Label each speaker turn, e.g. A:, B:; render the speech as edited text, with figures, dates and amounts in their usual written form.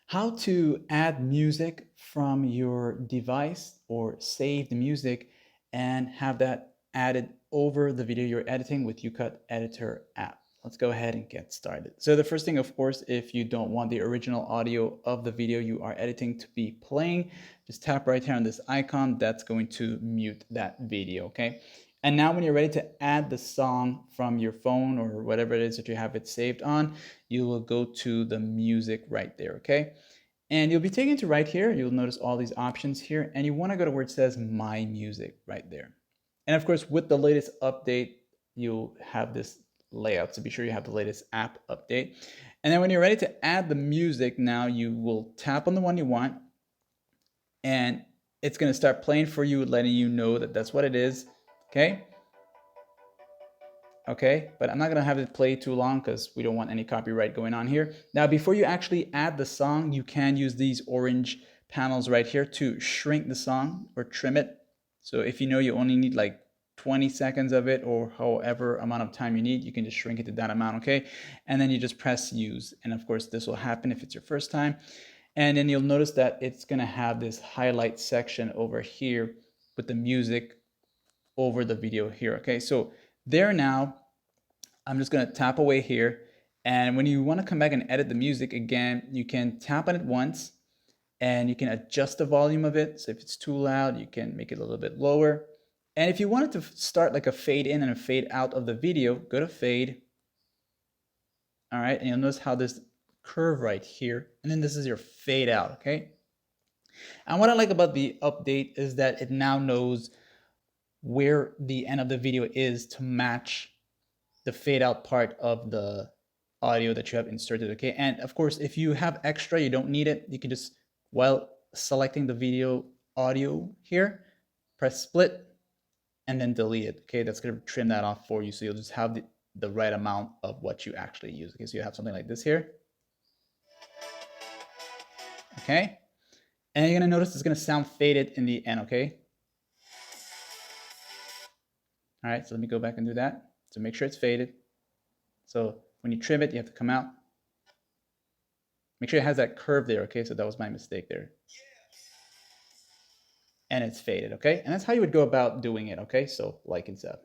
A: How to add music from your device or save the music and have that added over the video you're editing with YouCut Editor app. Let's go ahead and get started. So the first thing, of course, if you don't want the original audio of the video you are editing to be playing, just tap right here on this icon. That's going to mute that video, okay? And now when you're ready to add the song from your phone or whatever it is that you have it saved on, you will go to the music right there, okay? And you'll be taken to right here. You'll notice all these options here, and you want to go to where it says My Music right there. And of course, with the latest update, you'll have this layout. So be sure you have the latest app update. And then when you're ready to add the music, now you will tap on the one you want, and it's going to start playing for you, letting you know that that's what it is. Okay. Okay, but I'm not gonna have it play too long because we don't want any copyright going on here. Now, before you actually add the song, you can use these orange panels right here to shrink the song or trim it. So if you know you only need like 20 seconds of it or however amount of time you need, you can just shrink it to that amount, okay? And then you just press use. And of course, this will happen if it's your first time. And then you'll notice that it's gonna have this highlight section over here with the music over the video here, okay? So there now, I'm just gonna tap away here. And when you wanna come back and edit the music again, you can tap on it once and you can adjust the volume of it. So if it's too loud, you can make it a little bit lower. And if you wanted to start like a fade in and a fade out of the video, go to fade. All right, and you'll notice how this curve right here, and then this is your fade out, okay? And what I like about the update is that it now knows where the end of the video is to match the fade out part of the audio that you have inserted, okay? And of course, if you have extra, you don't need it. You can just, while selecting the video audio here, press split and then delete it, okay? That's gonna trim that off for you. So you'll just have the right amount of what you actually use. Okay, so you have something like this here. Okay? And you're gonna notice it's gonna sound faded in the end, okay? All right, so let me go back and do that. So make sure it's faded. So when you trim it, you have to come out. Make sure it has that curve there, okay? So that was my mistake there. And it's faded, okay? And that's how you would go about doing it, okay? So like and sub.